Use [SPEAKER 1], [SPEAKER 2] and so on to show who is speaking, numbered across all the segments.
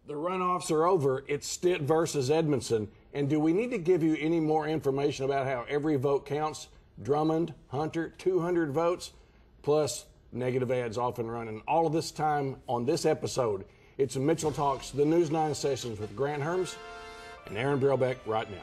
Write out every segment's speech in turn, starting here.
[SPEAKER 1] The runoffs are over. It's Stitt versus Edmondson. And do we need to give you any more information about how every vote counts? Drummond, Hunter, 200 votes, plus negative ads off and running. All of this time on this episode, it's Mitchell Talks, the News 9 sessions with Grant Hermes and Aaron Brilbeck right now.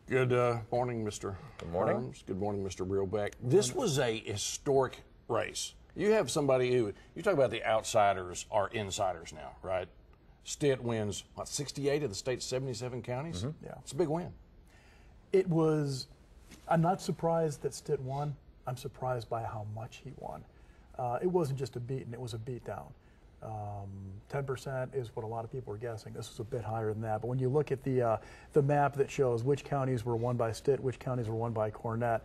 [SPEAKER 1] Good morning, Mr.
[SPEAKER 2] Good morning.
[SPEAKER 1] Hermes. Good morning, Mr. Brilbeck. This was a historic race. You have somebody who, you talk about the outsiders are insiders now, right? Stitt wins, what, 68 of the state's 77 counties?
[SPEAKER 3] Mm-hmm. Yeah.
[SPEAKER 1] It's a big win.
[SPEAKER 3] It was, I'm not surprised that Stitt won. I'm surprised by how much he won. It wasn't just a beating, it was a beatdown. 10% is what a lot of people are guessing. This was a bit higher than that. But when you look at the map that shows which counties were won by Stitt, which counties were won by Cornett,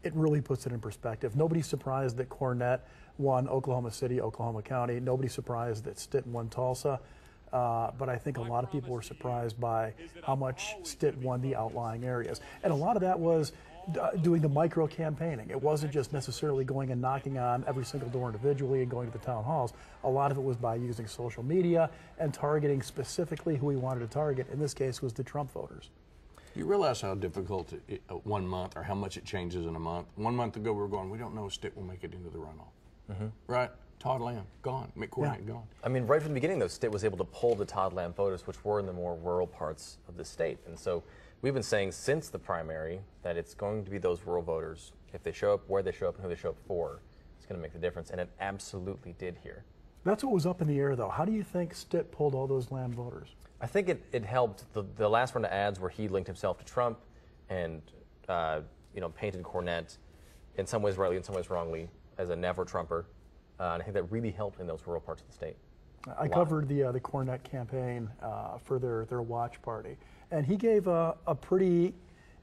[SPEAKER 3] it really puts it in perspective. Nobody's surprised that Cornett won Oklahoma City, Oklahoma County. Nobody's surprised that Stitt won Tulsa. But I think a lot of people were surprised by how much Stitt won the outlying areas. And a lot of that was doing the micro campaigning. It wasn't just necessarily going and knocking on every single door individually and going to the town halls. A lot of it was by using social media and targeting specifically who he wanted to target. In this case, was the Trump voters.
[SPEAKER 1] You realize how difficult 1 month, or how much it changes in a month. 1 month ago, we were going, we don't know if Stitt will make it into the runoff. Mm-hmm. Right? Todd Lamb, gone. Mick Cornett, gone.
[SPEAKER 2] I mean, right from the beginning, though, Stitt was able to pull the Todd Lamb voters, which were in the more rural parts of the state. And so we've been saying since the primary that it's going to be those rural voters. If they show up, where they show up, and who they show up for, it's going to make the difference. And it absolutely did here.
[SPEAKER 3] That's what was up in the air, though. How do you think Stitt pulled all those Lamb voters?
[SPEAKER 2] I think it helped the last round of ads where he linked himself to Trump and painted Cornett in some ways rightly, in some ways wrongly, as a never Trumper. And I think that really helped in those rural parts of the state.
[SPEAKER 3] I covered the Cornett campaign for their watch party, and he gave a pretty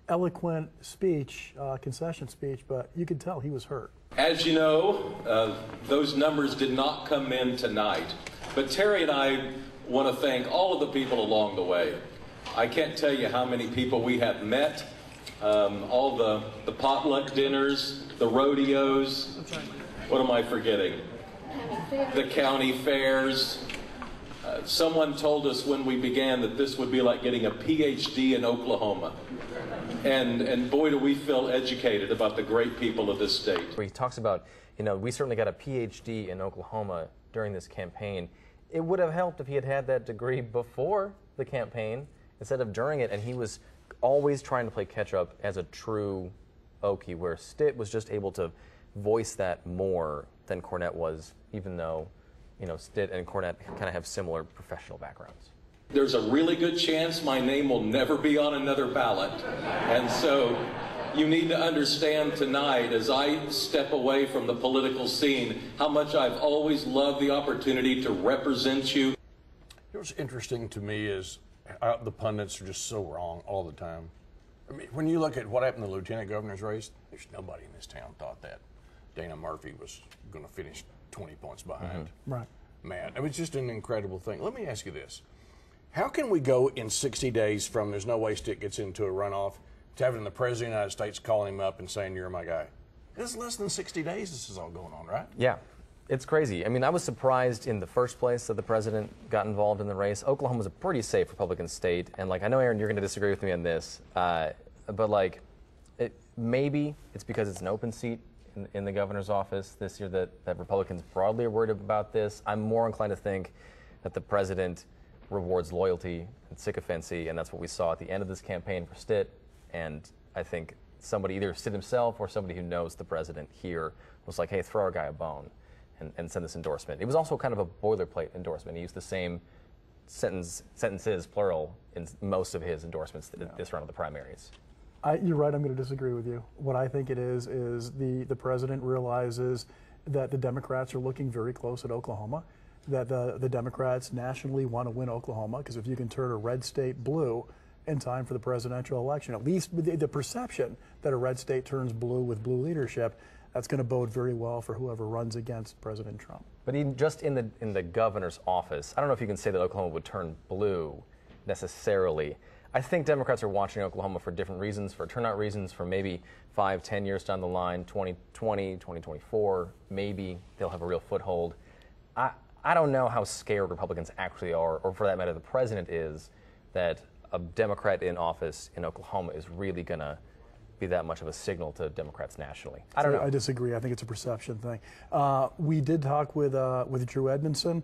[SPEAKER 3] eloquent speech, concession speech, but you could tell he was hurt.
[SPEAKER 4] As you know, those numbers did not come in tonight, but Terry and I want to thank all of the people along the way. I can't tell you how many people we have met, all the potluck dinners, the rodeos. What am I forgetting? The county fairs. Someone told us when we began that this would be like getting a PhD in Oklahoma. And boy, do we feel educated about the great people of this state.
[SPEAKER 2] He talks about, we certainly got a PhD in Oklahoma during this campaign. It would have helped if he had that degree before the campaign instead of during it. And he was always trying to play catch up as a true Okie, where Stitt was just able to voice that more than Cornett was, even though, Stitt and Cornett kind of have similar professional backgrounds.
[SPEAKER 4] There's a really good chance my name will never be on another ballot. And so you need to understand tonight, as I step away from the political scene, how much I've always loved the opportunity to represent you.
[SPEAKER 1] What's interesting to me is the pundits are just so wrong all the time. I mean, when you look at what happened in the lieutenant governor's race, there's nobody in this town thought that Dana Murphy was going to finish 20 points behind.
[SPEAKER 3] Mm-hmm. Right.
[SPEAKER 1] Man, it was just an incredible thing. Let me ask you this. How can we go in 60 days from there's no way Stitt gets into a runoff to having the President of the United States calling him up and saying, you're my guy? This is less than 60 days this is all going on, right?
[SPEAKER 2] Yeah, it's crazy. I mean, I was surprised in the first place that the president got involved in the race. Oklahoma's a pretty safe Republican state. And, I know, Aaron, you're going to disagree with me on this. But, maybe it's because it's an open seat in the governor's office this year that Republicans broadly are worried about this. I'm more inclined to think that the president rewards loyalty and sycophancy, and that's what we saw at the end of this campaign for Stitt. And I think somebody, either Stitt himself or somebody who knows the president here, was like, hey, throw our guy a bone and send this endorsement. It was also kind of a boilerplate endorsement. He used the same sentences, plural, in most of his endorsements this round of the primaries.
[SPEAKER 3] You're right, I'm going to disagree with you. What I think it is the president realizes that the Democrats are looking very close at Oklahoma, that the Democrats nationally want to win Oklahoma, because if you can turn a red state blue in time for the presidential election, at least the perception that a red state turns blue with blue leadership, that's going to bode very well for whoever runs against President Trump.
[SPEAKER 2] But even just in the governor's office, I don't know if you can say that Oklahoma would turn blue necessarily. I think Democrats are watching Oklahoma for different reasons, for turnout reasons, for maybe 5, 10 years down the line, 2020, 2024, maybe they'll have a real foothold. I don't know how scared Republicans actually are, or for that matter, the president is, that a Democrat in office in Oklahoma is really going to be that much of a signal to Democrats nationally. I don't know.
[SPEAKER 3] I disagree. I think it's a perception thing. We did talk with Drew Edmondson.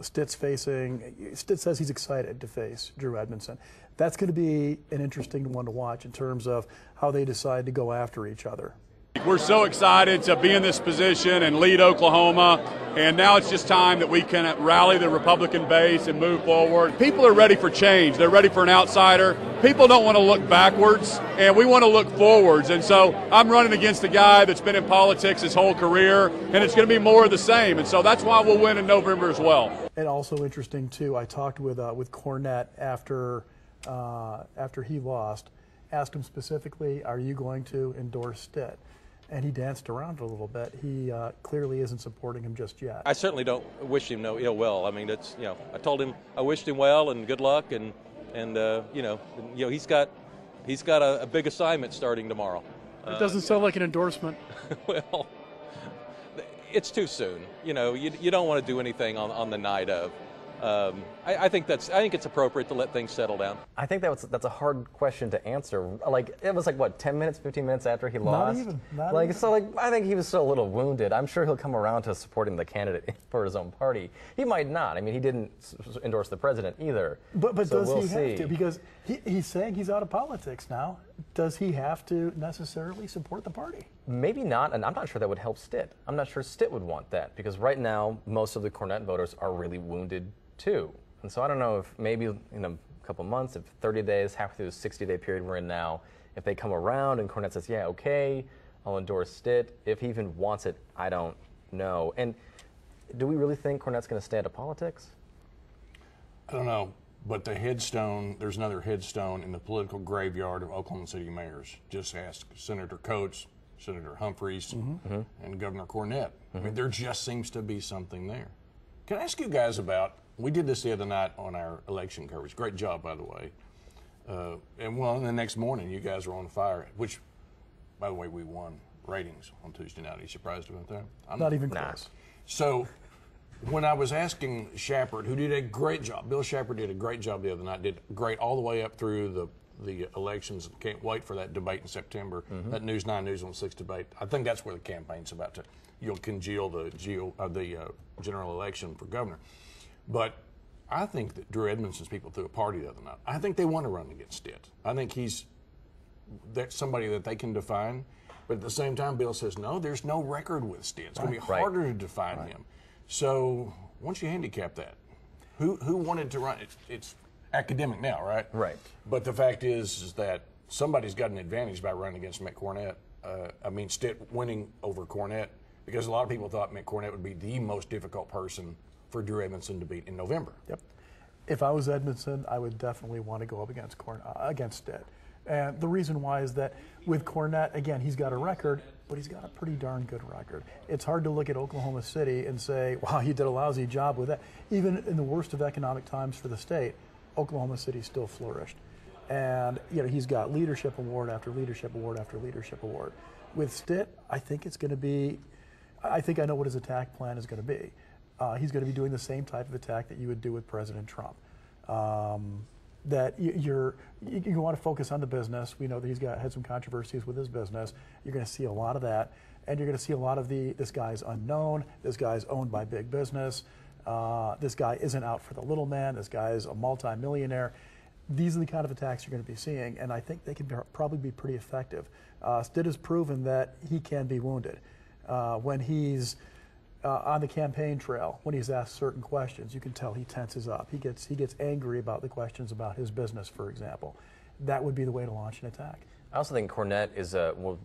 [SPEAKER 3] Stitt says he's excited to face Drew Edmondson. That's going to be an interesting one to watch in terms of how they decide to go after each other.
[SPEAKER 5] We're so excited to be in this position and lead Oklahoma, and now it's just time that we can rally the Republican base and move forward. People are ready for change. They're ready for an outsider. People don't want to look backwards, and we want to look forwards. And so I'm running against a guy that's been in politics his whole career, and it's going to be more of the same. And so that's why we'll win in November as well.
[SPEAKER 3] And also interesting, too, I talked with Cornette after he lost, asked him specifically, are you going to endorse Stitt? And he danced around a little bit. He clearly isn't supporting him just yet.
[SPEAKER 6] I certainly don't wish him no ill will. I mean, it's, you know, I told him I wished him well and good luck, and you know, he's got a big assignment starting tomorrow.
[SPEAKER 7] It doesn't sound like an endorsement.
[SPEAKER 6] Well, it's too soon. You know, you don't want to do anything on the night of. I think it's appropriate to let things settle down.
[SPEAKER 2] I think that's a hard question to answer. Like, it was like, what, 10 minutes, 15 minutes after he lost?
[SPEAKER 3] Not even.
[SPEAKER 2] So I think he was still a little wounded. I'm sure he'll come around to supporting the candidate for his own party. He might not. I mean, he didn't endorse the president either.
[SPEAKER 3] But
[SPEAKER 2] so
[SPEAKER 3] does he
[SPEAKER 2] see.
[SPEAKER 3] have to? Because he's saying he's out of politics now. Does he have to necessarily support the party?
[SPEAKER 2] Maybe not, and I'm not sure that would help Stitt. I'm not sure Stitt would want that, because right now, most of the Cornette voters are really wounded too. And so I don't know if maybe in a couple months, if 30 days, halfway through the 60-day period we're in now, if they come around and Cornette says, yeah, okay, I'll endorse Stitt. If he even wants it, I don't know. And do we really think Cornette's going to stay out of politics?
[SPEAKER 1] I don't know. But the headstone, there's another headstone in the political graveyard of Oklahoma City mayors. Just ask Senator Coates, Senator Humphreys, and Governor Cornette. I mean, there just seems to be something there. Can I ask you guys about, we did this the other night on our election coverage. Great job, by the way. And well, the next morning, you guys were on fire, which, by the way, we won ratings on Tuesday night. Are you surprised about that? I'm
[SPEAKER 3] not even close.
[SPEAKER 1] So when I was asking Shepard, who did a great job, Bill Shepard did a great job the other night, did great all the way up through the elections. Can't wait for that debate in September, that News 9, News on 6 debate. I think that's where the campaign's about to, you'll congeal the general election for governor. But I think that Drew Edmondson's people threw a party the other night. I think they want to run against Stitt. I think he's somebody that they can define. But at the same time, Bill says, no, there's no record with Stitt. It's going to be harder to define him. So once you handicap that, who wanted to run? It's academic now, right?
[SPEAKER 2] Right.
[SPEAKER 1] But the fact is that somebody's got an advantage by running against Mick Cornette. I mean, Stitt winning over Cornette, because a lot of people thought Mick Cornette would be the most difficult person for Drew Edmondson to beat in November.
[SPEAKER 3] Yep. If I was Edmondson, I would definitely want to go up against Stitt. And the reason why is that with Cornette, again, he's got a record, but he's got a pretty darn good record. It's hard to look at Oklahoma City and say, wow, he did a lousy job with that. Even in the worst of economic times for the state, Oklahoma City still flourished. And he's got leadership award after leadership award after leadership award. With Stitt, I think it's going to be, I think I know what his attack plan is going to be. He's going to be doing the same type of attack that you would do with President Trump. That you want to focus on the business. We know that he's had some controversies with his business. You're going to see a lot of that, and you're going to see a lot of this guy's unknown. This guy's owned by big business. This guy isn't out for the little man. This guy is a multi-millionaire. These are the kind of attacks you're going to be seeing, and I think they can probably be pretty effective. Stitt has proven that he can be wounded when he's on the campaign trail. When he's asked certain questions, you can tell he tenses up. He gets angry about the questions about his business, for example. That would be the way to launch an attack.
[SPEAKER 2] I also think Cornette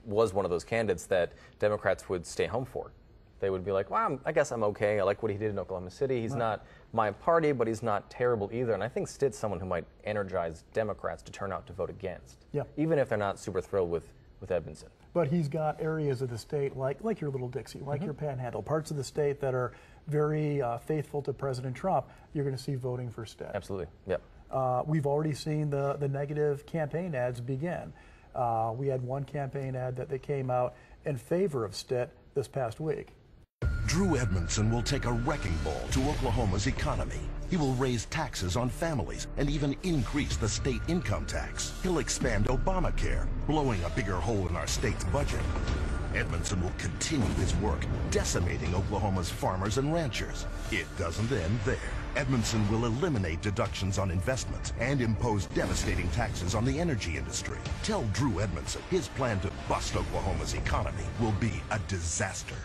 [SPEAKER 2] was one of those candidates that Democrats would stay home for. They would be like, well, I guess I'm okay. I like what he did in Oklahoma City. He's not my party, but he's not terrible either. And I think Stitt's someone who might energize Democrats to turn out to vote against, even if they're not super thrilled with Edmondson.
[SPEAKER 3] But he's got areas of the state like your Little Dixie, like your Panhandle, parts of the state that are very faithful to President Trump. You're going to see voting for Stitt.
[SPEAKER 2] Absolutely, yep.
[SPEAKER 3] We've already seen the negative campaign ads begin. We had one campaign ad that came out in favor of Stitt this past week.
[SPEAKER 8] Drew Edmondson will take a wrecking ball to Oklahoma's economy. He will raise taxes on families and even increase the state income tax. He'll expand Obamacare, blowing a bigger hole in our state's budget. Edmondson will continue his work, decimating Oklahoma's farmers and ranchers. It doesn't end there. Edmondson will eliminate deductions on investments and impose devastating taxes on the energy industry. Tell Drew Edmondson his plan to bust Oklahoma's economy will be a disaster.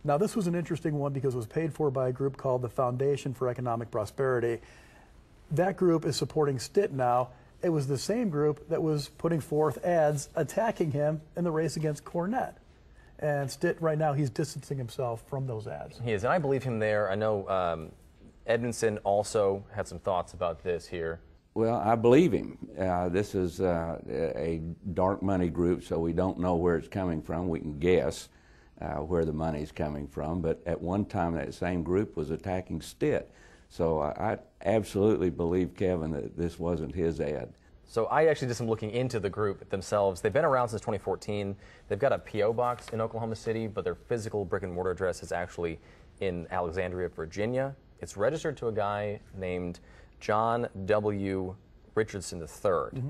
[SPEAKER 3] Now, this was an interesting one because it was paid for by a group called the Foundation for Economic Prosperity. That group is supporting Stitt now. It was the same group that was putting forth ads attacking him in the race against Cornette. And Stitt, right now, he's distancing himself from those ads.
[SPEAKER 2] He is, and I believe him there. I know Edmondson also had some thoughts about this here.
[SPEAKER 9] Well, I believe him. This is a dark money group, so we don't know where it's coming from. We can guess where the money's coming from, but at one time that same group was attacking Stitt. So I absolutely believe, Kevin, that this wasn't his ad.
[SPEAKER 2] So I actually did some looking into the group themselves. They've been around since 2014. They've got a P.O. box in Oklahoma City, but their physical brick and mortar address is actually in Alexandria, Virginia. It's registered to a guy named John W. Richardson III.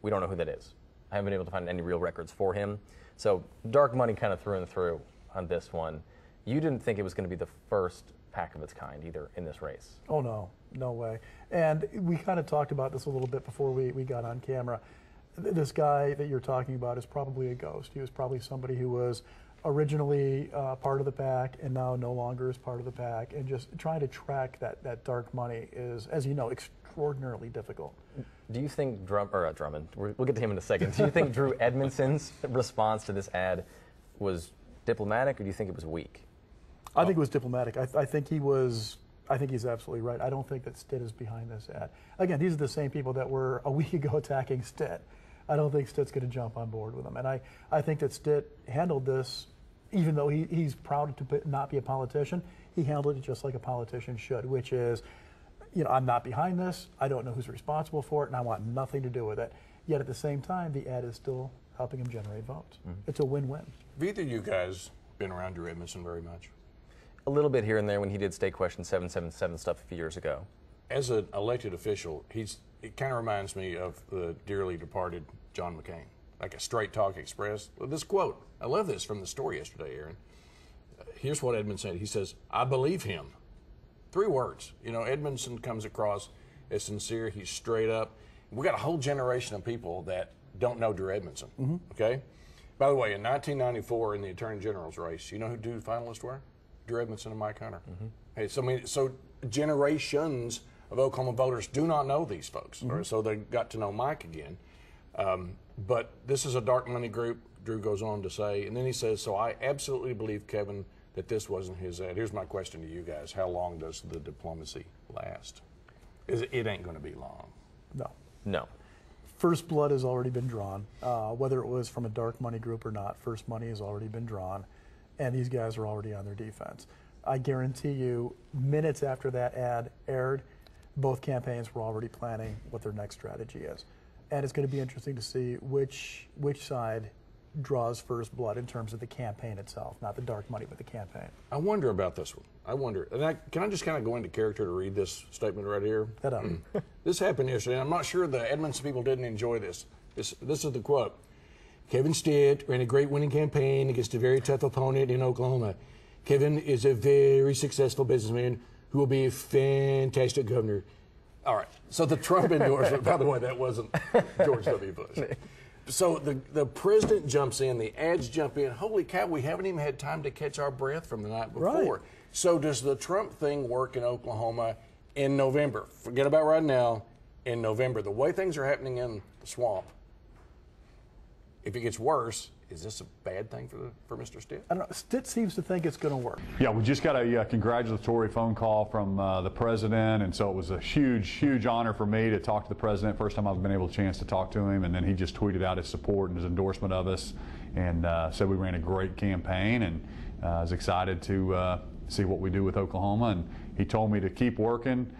[SPEAKER 2] We don't know who that is. I haven't been able to find any real records for him. So dark money kind of through and through on this one. You didn't think it was going to be the first pack of its kind either in this race.
[SPEAKER 3] Oh, no, no way. And we kind of talked about this a little bit before we got on camera. This guy that you're talking about is probably a ghost. He was probably somebody who was originally part of the pack and now no longer is part of the pack. And just trying to track that dark money is, as you know, extraordinarily difficult.
[SPEAKER 2] Do you think Drummond, we'll get to him in a second. Do you think Drew Edmondson's response to this ad was diplomatic, or do you think it was weak?
[SPEAKER 3] I think it was diplomatic. I think he's absolutely right. I don't think that Stitt is behind this ad. Again, these are the same people that were a week ago attacking Stitt. I don't think Stitt's going to jump on board with them. And I think that Stitt handled this, even though he's proud to not be a politician, he handled it just like a politician should, which is, you know, I'm not behind this, I don't know who's responsible for it, and I want nothing to do with it. Yet at the same time, the ad is still helping him generate votes. It's a win-win.
[SPEAKER 1] Have either of you guys been around Drew Edmondson very much?
[SPEAKER 2] A little bit here and there when he did State Question 777 stuff a few years ago.
[SPEAKER 1] As an elected official, it kind of reminds me of the dearly departed John McCain, like a straight talk express. This quote, I love this from the story yesterday, Aaron. Here's what Edmondson said. He says, I believe him. 3 words. You know, Edmondson comes across as sincere. He's straight up. We got a whole generation of people that don't know Drew Edmondson. Okay. By the way, in 1994, in the Attorney General's race, you know who 2 finalists were? Drew Edmondson and Mike Hunter. Hey, so generations of Oklahoma voters do not know these folks. Right? So they got to know Mike again. But this is a dark money group, Drew goes on to say, and then he says, so I absolutely believe, Kevin, that this wasn't his ad. Here's my question to you guys. How long does the diplomacy last? It ain't going to be long.
[SPEAKER 2] No.
[SPEAKER 3] First blood has already been drawn. Whether it was from a dark money group or not, first money has already been drawn, and these guys are already on their defense. I guarantee you, minutes after that ad aired, both campaigns were already planning what their next strategy is. And it's going to be interesting to see which side draws first blood in terms of the campaign itself, not the dark money, but the campaign.
[SPEAKER 1] I wonder about this one. I wonder. And can I just kind of go into character to read this statement right here? This happened yesterday. I'm not sure the Edmondson people didn't enjoy this. This is the quote. Kevin Stitt ran a great winning campaign against a very tough opponent in Oklahoma. Kevin is a very successful businessman who will be a fantastic governor. All right. So the Trump endorsement, by the way, that wasn't George W. Bush. So the president jumps in, the ads jump in. Holy cow, we haven't even had time to catch our breath from the night before. Right. So does the Trump thing work in Oklahoma in November? Forget about right now. In November, the way things are happening in the swamp, if it gets worse, is this a bad thing for Mr. Stitt?
[SPEAKER 3] I don't know. Stitt seems to think it's going to work.
[SPEAKER 5] Yeah, we just got a congratulatory phone call from the president, and so it was a huge, huge honor for me to talk to the president. First time I've been able to chance to talk to him, and then he just tweeted out his support and his endorsement of us, and said we ran a great campaign, and I was excited to see what we do with Oklahoma. And he told me to keep working,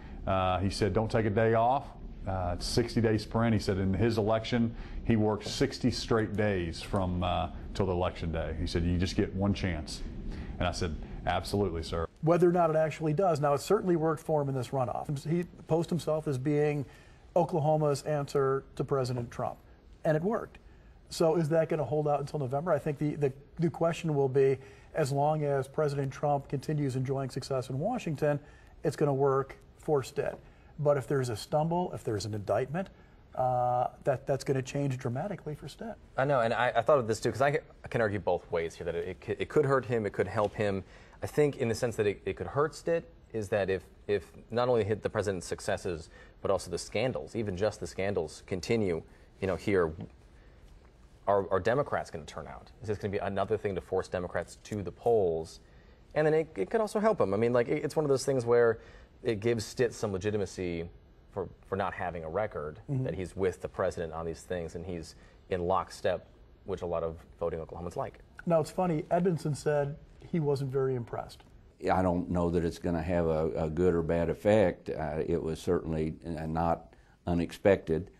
[SPEAKER 5] He said, don't take a day off. 60-day sprint. He said in his election, he worked 60 straight days from till the election day. He said, you just get one chance. And I said, absolutely, sir.
[SPEAKER 3] Whether or not it actually does. Now, it certainly worked for him in this runoff. He posed himself as being Oklahoma's answer to President Trump, and it worked. So is that going to hold out until November? I think the question will be, as long as President Trump continues enjoying success in Washington, it's going to work for Stitt. But if there's a stumble, if there's an indictment, that's going to change dramatically for Stitt.
[SPEAKER 2] I know, and I thought of this too, because I can argue both ways here, that it could hurt him, it could help him. I think in the sense that it could hurt Stitt is that if not only hit the president's successes, but also the scandals, even just the scandals continue, here, are Democrats going to turn out? Is this going to be another thing to force Democrats to the polls? And then it could also help him. I mean, like, it's one of those things where it gives Stitt some legitimacy for not having a record, that he's with the president on these things and he's in lockstep, which a lot of voting Oklahomans like.
[SPEAKER 3] Now, it's funny, Edmondson said he wasn't very impressed.
[SPEAKER 9] I don't know that it's going to have a good or bad effect. It was certainly not unexpected,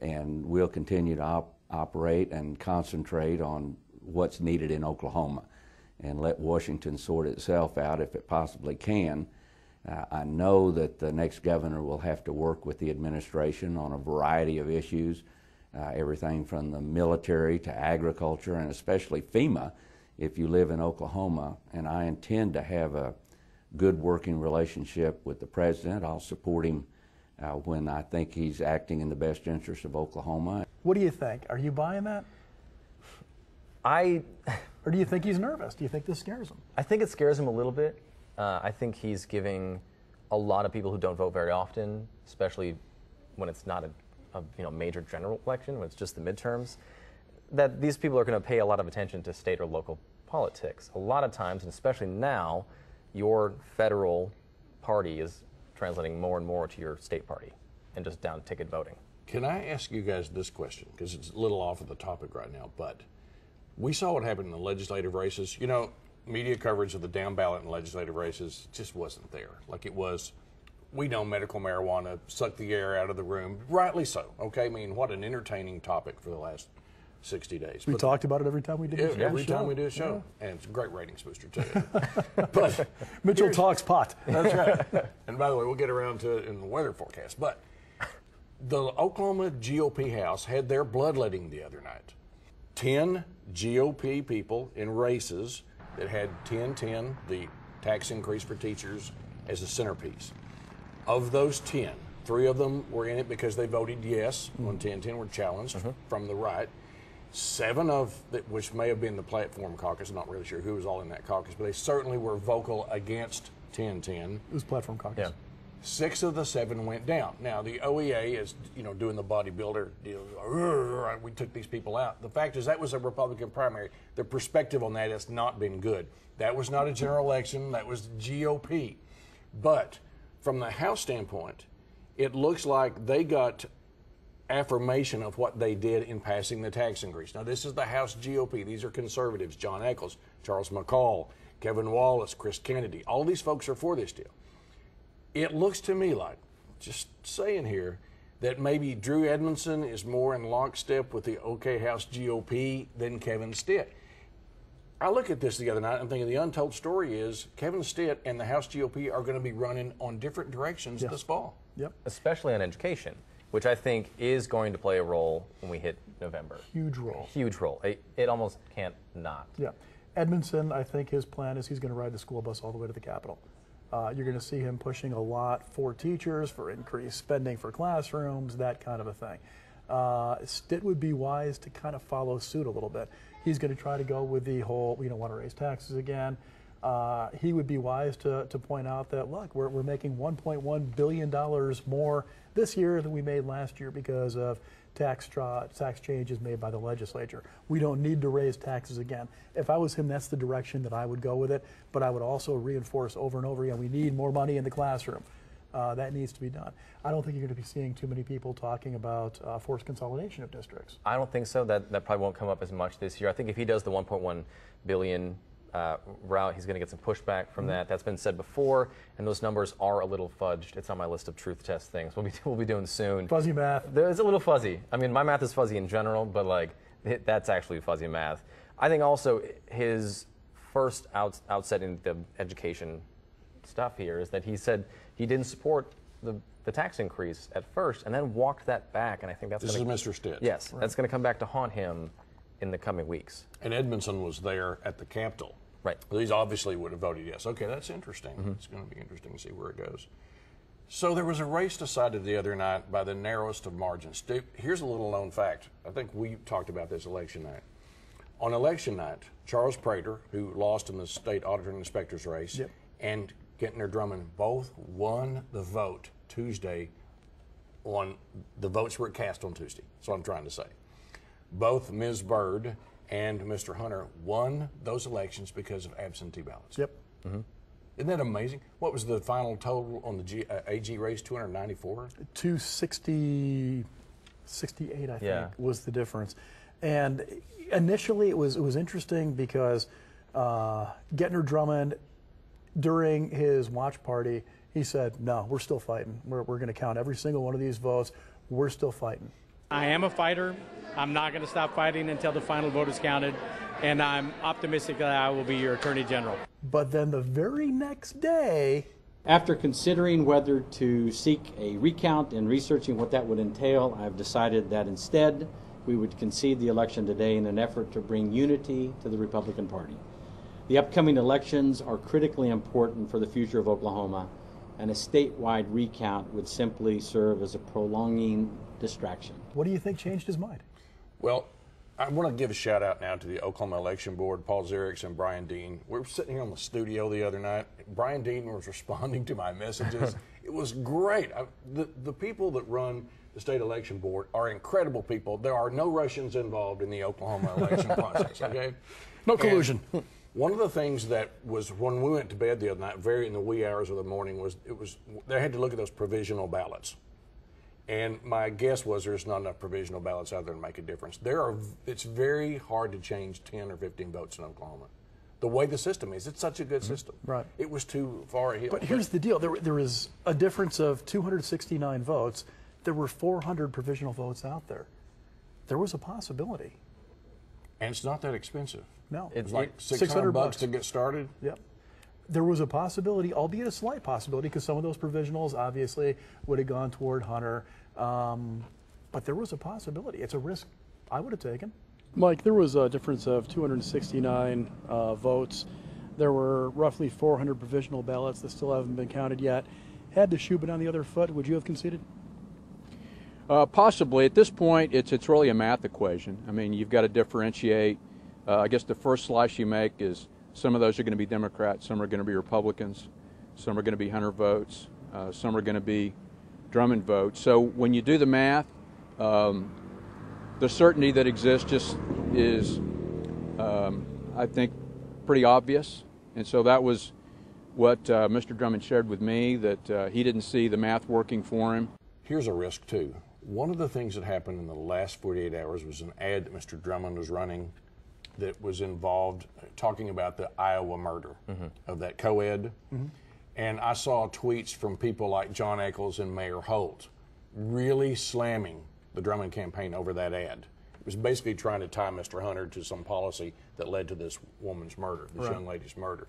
[SPEAKER 9] and we'll continue to operate and concentrate on what's needed in Oklahoma and let Washington sort itself out if it possibly can. I know that the next governor will have to work with the administration on a variety of issues, everything from the military to agriculture, and especially FEMA if you live in Oklahoma. And I intend to have a good working relationship with the president. I'll support him when I think he's acting in the best interest of Oklahoma.
[SPEAKER 3] What do you think? Are you buying that? Or do you think he's nervous? Do you think this scares him?
[SPEAKER 2] I think it scares him a little bit. I think he's giving a lot of people who don't vote very often, especially when it's not a major general election, when it's just the midterms, that these people are going to pay a lot of attention to state or local politics. A lot of times, and especially now, your federal party is translating more and more to your state party and just down ticket voting.
[SPEAKER 1] Can I ask you guys this question? Because it's a little off of the topic right now, but we saw what happened in the legislative races. Media coverage of the down ballot and legislative races just wasn't there. Like it was, we know medical marijuana sucked the air out of the room, rightly so. Okay, I mean, what an entertaining topic for the last 60 days.
[SPEAKER 3] We talked about it every time we did a show.
[SPEAKER 1] Every time we do a show. Yeah. And it's a great ratings booster, too. But
[SPEAKER 3] Mitchell talks pot.
[SPEAKER 1] That's right. And by the way, we'll get around to it in the weather forecast. But the Oklahoma GOP House had their bloodletting the other night. 10 GOP people in races that had 10-10, the tax increase for teachers, as a centerpiece. Of those 10, 3 of them were in it because they voted yes on 10-10, were challenged from the right. 7 of that, which may have been the platform caucus, I'm not really sure who was all in that caucus, but they certainly were vocal against 10-10.
[SPEAKER 3] It was platform caucus.
[SPEAKER 1] Yeah. 6 of the 7 went down. Now, the OEA is, doing the bodybuilder deal. We took these people out. The fact is that was a Republican primary. The perspective on that has not been good. That was not a general election. That was GOP. But from the House standpoint, it looks like they got affirmation of what they did in passing the tax increase. Now, this is the House GOP. These are conservatives. John Eccles, Charles McCall, Kevin Wallace, Chris Kennedy. All these folks are for this deal. It looks to me like, just saying here, that maybe Drew Edmondson is more in lockstep with the OK House GOP than Kevin Stitt. I look at this the other night, I'm thinking the untold story is Kevin Stitt and the House GOP are going to be running on different directions this fall.
[SPEAKER 3] Yep.
[SPEAKER 2] Especially on education, which I think is going to play a role when we hit November.
[SPEAKER 3] Huge role.
[SPEAKER 2] Huge role. It almost can't not.
[SPEAKER 3] Yeah. Edmondson, I think his plan is he's going to ride the school bus all the way to the Capitol. You're going to see him pushing a lot for teachers, for increased spending for classrooms, that kind of a thing. Stitt would be wise to kind of follow suit a little bit. He's going to try to go with the whole, we don't want to raise taxes again. He would be wise to point out that, look, we're making $1.1 billion more this year than we made last year because of tax changes made by the legislature. We don't need to raise taxes again. If I was him, that's the direction that I would go with it, but I would also reinforce over and over again, we need more money in the classroom. That needs to be done. I don't think you're going to be seeing too many people talking about forced consolidation of districts.
[SPEAKER 2] I don't think so. That probably won't come up as much this year. I think if he does the $1.1 billion route. He's going to get some pushback from that. That's been said before, and those numbers are a little fudged. It's on my list of truth test things we'll be doing soon.
[SPEAKER 3] Fuzzy math.
[SPEAKER 2] It's a little fuzzy. I mean, my math is fuzzy in general, but like that's actually fuzzy math. I think also his first outset in the education stuff here is that he said he didn't support the tax increase at first and then walked that back, and I think that's
[SPEAKER 1] This is Mr. Stitt.
[SPEAKER 2] Yes, that's going to come back to haunt him in the coming weeks.
[SPEAKER 1] And Edmondson was there at the Capitol.
[SPEAKER 2] Right.
[SPEAKER 1] These obviously would have voted yes. Okay, that's interesting. It's going to be interesting to see where it goes. So there was a race decided the other night by the narrowest of margins. Here's a little known fact. I think we talked about this election night. On election night, Charles Prater, who lost in the state auditor and inspector's race, and Gentner Drummond both won the vote Tuesday on the votes were cast on Tuesday. That's what I'm trying to say. Both Ms. Byrd and Mr. Hunter won those elections because of absentee ballots.
[SPEAKER 3] Yep.
[SPEAKER 1] Isn't that amazing? What was the final total on the AG race? 294?
[SPEAKER 3] 260, 68, I think, was the difference. And initially, it was interesting because Gentner Drummond, during his watch party, he said, no, we're still fighting. We're going to count every single one of these votes. We're still fighting.
[SPEAKER 10] I am a fighter. I'm not going to stop fighting until the final vote is counted, and I'm optimistic that I will be your Attorney General.
[SPEAKER 3] But then the very next day,
[SPEAKER 11] after considering whether to seek a recount and researching what that would entail, I've decided that instead we would concede the election today in an effort to bring unity to the Republican Party. The upcoming elections are critically important for the future of Oklahoma, and a statewide recount would simply serve as a prolonging distraction.
[SPEAKER 3] What do you think changed his mind?
[SPEAKER 1] Well, I want to give a shout out now to the Oklahoma Election Board, Paul Zierix and Brian Dean. We were sitting here in the studio the other night. Brian Dean was responding to my messages. It was great. The people that run the state election board are incredible people. There are no Russians involved in the Oklahoma election process, okay?
[SPEAKER 3] No collusion.
[SPEAKER 1] And one of the things that was when we went to bed the other night, very in the wee hours of the morning, was they had to look at those provisional ballots. And my guess was there's not enough provisional ballots out there to make a difference. It's very hard to change 10 or 15 votes in Oklahoma. The way the system is, it's such a good system.
[SPEAKER 3] Right.
[SPEAKER 1] It was too far ahead.
[SPEAKER 3] But here's the deal. There is a difference of 269 votes. There were 400 provisional votes out there. There was a possibility.
[SPEAKER 1] And it's not that expensive.
[SPEAKER 3] No.
[SPEAKER 1] It's like $600 to get started.
[SPEAKER 3] Yep. There was a possibility, albeit a slight possibility, because some of those provisionals obviously would have gone toward Hunter. But there was a possibility. It's a risk I would have taken.
[SPEAKER 7] Mike, there was a difference of 269 votes. There were roughly 400 provisional ballots that still haven't been counted yet. Had the shoe been on the other foot, would you have conceded?
[SPEAKER 12] Possibly. At this point, it's really a math equation. I mean, you've got to differentiate. I guess the first slice you make is some of those are going to be Democrats, some are going to be Republicans, some are going to be Hunter votes, some are going to be Drummond votes. So when you do the math, the certainty that exists just is, I think, pretty obvious. And so that was what Mr. Drummond shared with me, that he didn't see the math working for him.
[SPEAKER 1] Here's a risk, too. One of the things that happened in the last 48 hours was an ad that Mr. Drummond was running that was involved talking about the Iowa murder of that co-ed. And I saw tweets from people like John Echols and Mayor Holt really slamming the Drummond campaign over that ad. It was basically trying to tie Mr. Hunter to some policy that led to this woman's murder, this young lady's murder.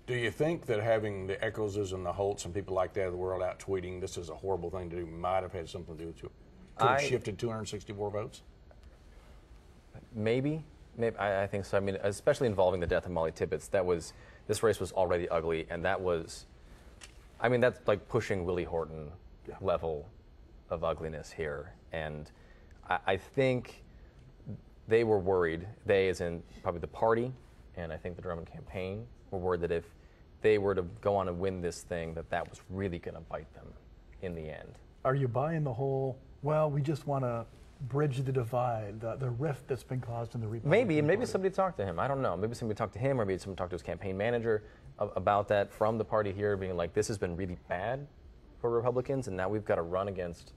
[SPEAKER 1] Do you think that having the Echolses and the Holts and people like that of the world out tweeting this is a horrible thing to do might have had something to do with it? Could have shifted 264 votes?
[SPEAKER 2] Maybe. I think so. I mean, especially involving the death of Molly Tibbetts, this race was already ugly, and that was, I mean, that's like pushing Willie Horton level of ugliness here. And I think they were worried, they as in probably the party, and I think the Drummond campaign, were worried that if they were to go on and win this thing, that was really going to bite them in the end.
[SPEAKER 3] Are you buying the whole, well, we just want to bridge the divide, the rift that's been caused in the Republican
[SPEAKER 2] Maybe somebody talked to him. I don't know. Maybe somebody talked to him, or maybe someone talked to his campaign manager about that from the party here, being like, this has been really bad for Republicans, and now we've got to run against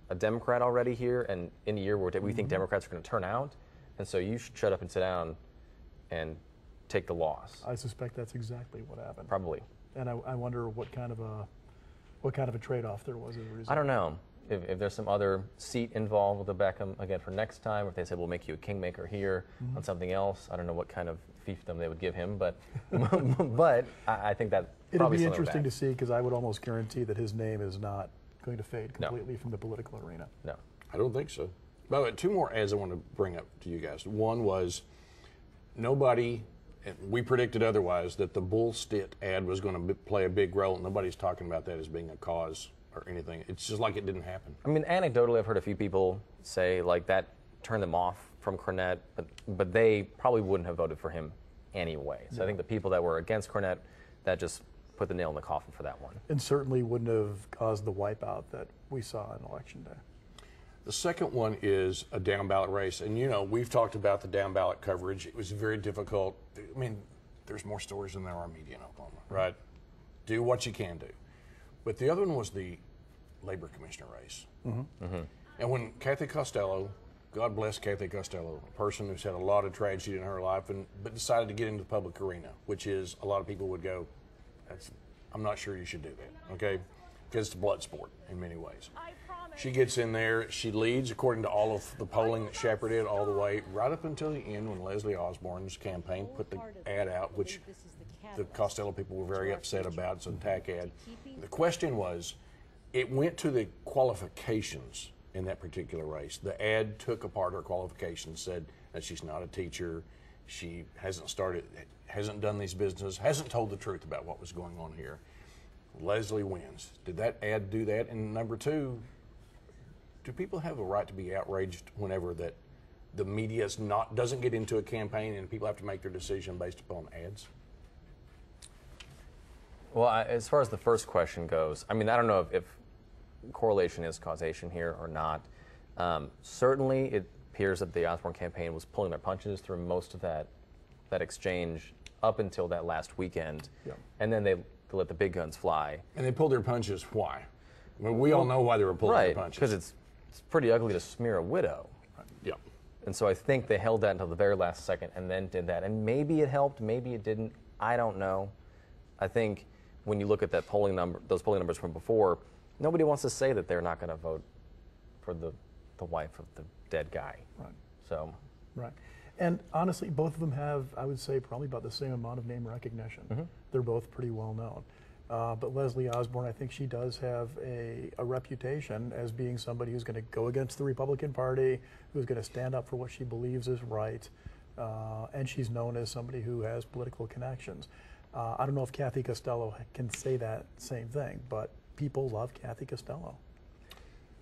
[SPEAKER 2] a Democrat already here, and in a year where we think Democrats are going to turn out, and so you should shut up and sit down and take the loss.
[SPEAKER 3] I suspect that's exactly what happened.
[SPEAKER 2] Probably.
[SPEAKER 3] And I wonder what kind of a trade-off there was as a result.
[SPEAKER 2] I don't know. If there's some other seat involved with the Beckham, again, for next time, if they said, we'll make you a kingmaker here on something else, I don't know what kind of fiefdom they would give him, but but I think that
[SPEAKER 3] it'll
[SPEAKER 2] probably
[SPEAKER 3] be interesting to see, because I would almost guarantee that his name is not going to fade completely from the political arena.
[SPEAKER 2] No.
[SPEAKER 1] I don't think so. By the way, two more ads I want to bring up to you guys. One was nobody, we predicted otherwise, that the bull stit ad was going to play a big role. Nobody's talking about that as being a cause or anything. It's just like it didn't happen.
[SPEAKER 2] I mean, anecdotally, I've heard a few people say like that turned them off from Cornette, but they probably wouldn't have voted for him anyway. So I think the people that were against Cornette, that just put the nail in the coffin for that one.
[SPEAKER 3] And certainly wouldn't have caused the wipeout that we saw on Election Day.
[SPEAKER 1] The second one is a down ballot race. And, you know, we've talked about the down ballot coverage. It was very difficult. I mean, there's more stories than there are media in Oklahoma, right? Do what you can do. But the other one was the labor commissioner race. And when Kathy Costello, God bless Kathy Costello, a person who's had a lot of tragedy in her life, but decided to get into the public arena, which is a lot of people would go, I'm not sure you should do that, okay? Because it's a blood sport in many ways. She gets in there, she leads according to all of the polling that Shepard did all the way, right up until the end when Leslie Osborne's campaign put the ad out, which the Costello people were very upset about. It's an attack ad. The question was, it went to the qualifications in that particular race. The ad took apart her qualifications, said that she's not a teacher, she hasn't done these businesses, hasn't told the truth about what was going on here. Leslie wins. Did that ad do that? And number two, do people have a right to be outraged whenever that the media doesn't get into a campaign and people have to make their decision based upon ads?
[SPEAKER 2] Well, as far as the first question goes, I mean, I don't know if correlation is causation here or not. Certainly, it appears that the Osborne campaign was pulling their punches through most of that exchange up until that last weekend, and then they let the big guns fly.
[SPEAKER 1] And they pulled their punches. Why? I mean, we all know why they were pulling their punches.
[SPEAKER 2] Because it's pretty ugly to smear a widow.
[SPEAKER 1] Yeah.
[SPEAKER 2] And so I think they held that until the very last second and then did that. And maybe it helped, maybe it didn't. I don't know. I think when you look at that polling number, those polling numbers from before, nobody wants to say that they're not going to vote for the wife of the dead guy.
[SPEAKER 3] Right.
[SPEAKER 2] So.
[SPEAKER 3] Right. And honestly, both of them have, I would say, probably about the same amount of name recognition. They're both pretty well known. But Leslie Osborne, I think she does have a reputation as being somebody who's going to go against the Republican Party, who's going to stand up for what she believes is right, and she's known as somebody who has political connections. I don't know if Kathy Costello can say that same thing, but people love Kathy Costello.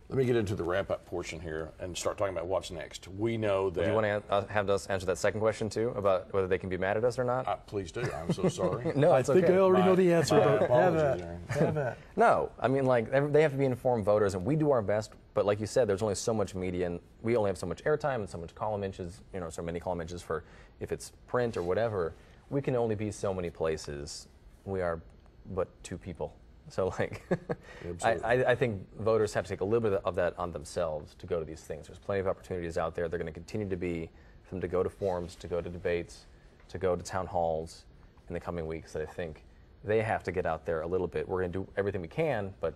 [SPEAKER 1] Let me get into the wrap-up portion here and start talking about what's next. We know that...
[SPEAKER 2] Do you want to have us answer that second question, too, about whether they can be mad at us or not?
[SPEAKER 1] Please do. I'm so sorry.
[SPEAKER 2] No, it's okay.
[SPEAKER 3] I think I already know the answer, but have at.
[SPEAKER 2] No, I mean, like, they have to be informed voters, and we do our best, but like you said, there's only so much media, and we only have so much airtime and so much column inches, you know, so many column inches for if it's print or whatever. We can only be so many places. We are but two people. So, like, I think voters have to take a little bit of that on themselves to go to these things. There's plenty of opportunities out there. They're going to continue to be for them to go to forums, to go to debates, to go to town halls in the coming weeks. That I think they have to get out there a little bit. We're going to do everything we can, but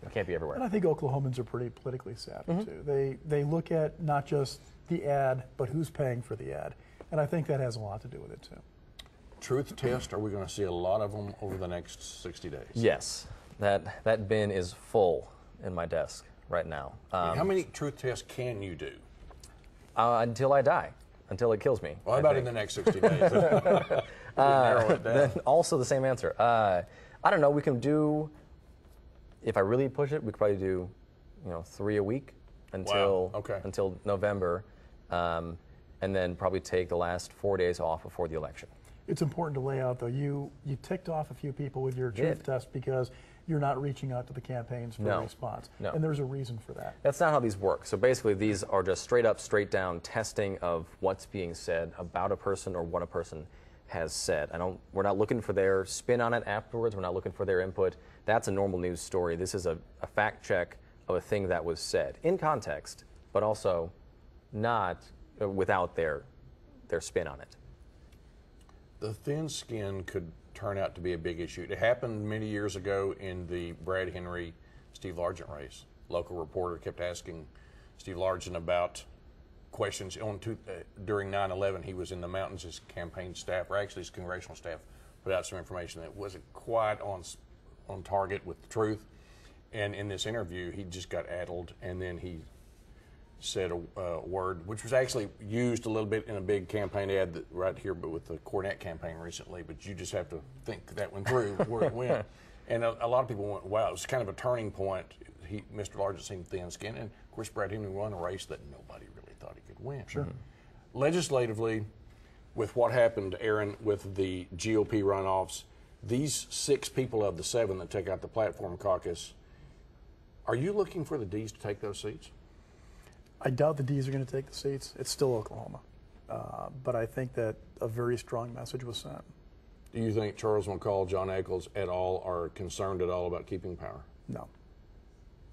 [SPEAKER 2] we can't be everywhere.
[SPEAKER 3] And I think Oklahomans are pretty politically savvy, too. They look at not just the ad, but who's paying for the ad. And I think that has a lot to do with it, too.
[SPEAKER 1] Truth test, are we going to see a lot of them over the next 60 days?
[SPEAKER 2] Yes. That bin is full in my desk right now.
[SPEAKER 1] How many truth tests can you do?
[SPEAKER 2] Until I die, until it kills me.
[SPEAKER 1] Well, how about in the next 60 days? Narrow it down.
[SPEAKER 2] Then also the same answer. I don't know. We can do, if I really push it, we could probably do, 3 a week until until November, and then probably take the last 4 days off before the election.
[SPEAKER 3] It's important to lay out, though, you ticked off a few people with your truth test because you're not reaching out to the campaigns for a response.
[SPEAKER 2] No.
[SPEAKER 3] And there's a reason for that.
[SPEAKER 2] That's not how these work. So basically, these are just straight up, straight down testing of what's being said about a person or what a person has said. We're not looking for their spin on it afterwards. We're not looking for their input. That's a normal news story. This is a fact check of a thing that was said in context, but also not without their spin on it.
[SPEAKER 1] The thin skin could turn out to be a big issue. It happened many years ago in the Brad Henry, Steve Largent race. Local reporter kept asking Steve Largent about questions. During 9/11, he was in the mountains. His campaign staff, or actually his congressional staff, put out some information that wasn't quite on target with the truth. And in this interview, he just got addled, and then he said a word, which was actually used a little bit in a big campaign ad right here, but with the Cornette campaign recently. But you just have to think that one through where it went. And a lot of people went, wow, it was kind of a turning point. Mr. Largent seemed thin-skinned, and of course Brad Henry won a race that nobody really thought he could win.
[SPEAKER 3] Sure.
[SPEAKER 1] Legislatively, with what happened, Aaron, with the GOP runoffs, these 6 people of the 7 that take out the platform caucus, are you looking for the D's to take those seats?
[SPEAKER 3] I doubt the D's are going to take the seats. It's still Oklahoma. But I think that a very strong message was sent.
[SPEAKER 1] Do you think Charles McCall, John Echols et al. Are concerned at all about keeping power?
[SPEAKER 3] No.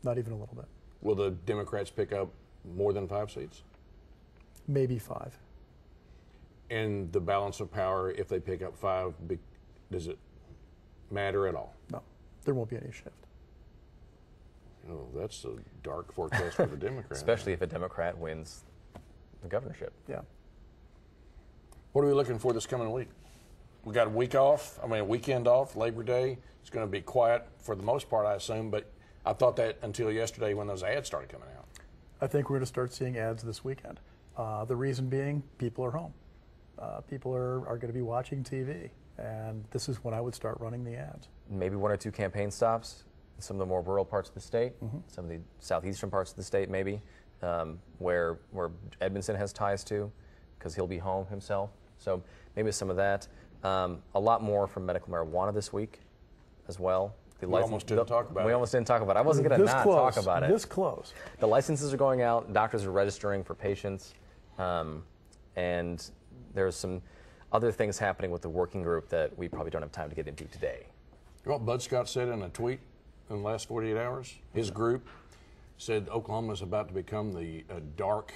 [SPEAKER 3] Not even a little bit.
[SPEAKER 1] Will the Democrats pick up more than 5 seats?
[SPEAKER 3] Maybe 5.
[SPEAKER 1] And the balance of power, if they pick up 5, does it matter at all?
[SPEAKER 3] No. There won't be any shift.
[SPEAKER 1] Oh, that's a dark forecast for the Democrats.
[SPEAKER 2] Especially if a Democrat wins the governorship.
[SPEAKER 3] Yeah.
[SPEAKER 1] What are we looking for this coming week? We got a week off, a weekend off, Labor Day. It's going to be quiet for the most part, I assume, but I thought that until yesterday when those ads started coming out.
[SPEAKER 3] I think we're going to start seeing ads this weekend. The reason being, people are home. People are going to be watching TV, and this is when I would start running the ads.
[SPEAKER 2] Maybe 1 or 2 campaign stops. Some of the more rural parts of the state, some of the southeastern parts of the state maybe, where Edmondson has ties to, because he'll be home himself. So maybe some of that. A lot more from medical marijuana this week as well.
[SPEAKER 1] We almost didn't talk about it.
[SPEAKER 2] We almost didn't talk about it. I wasn't going to not talk about it.
[SPEAKER 3] This close.
[SPEAKER 2] The licenses are going out. Doctors are registering for patients. And there's some other things happening with the working group that we probably don't have time to get into today.
[SPEAKER 1] You know what Bud Scott said in a tweet in the last 48 hours? His group said Oklahoma is about to become the dark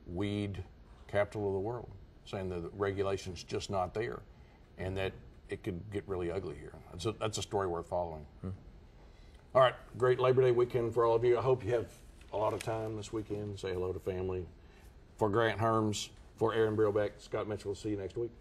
[SPEAKER 1] weed capital of the world, saying that the regulation's just not there and that it could get really ugly here. That's a story worth following. All right, great Labor Day weekend for all of you. I hope you have a lot of time this weekend. Say hello to family. For Grant Hermes, for Aaron Brilbeck, Scott Mitchell, we'll see you next week.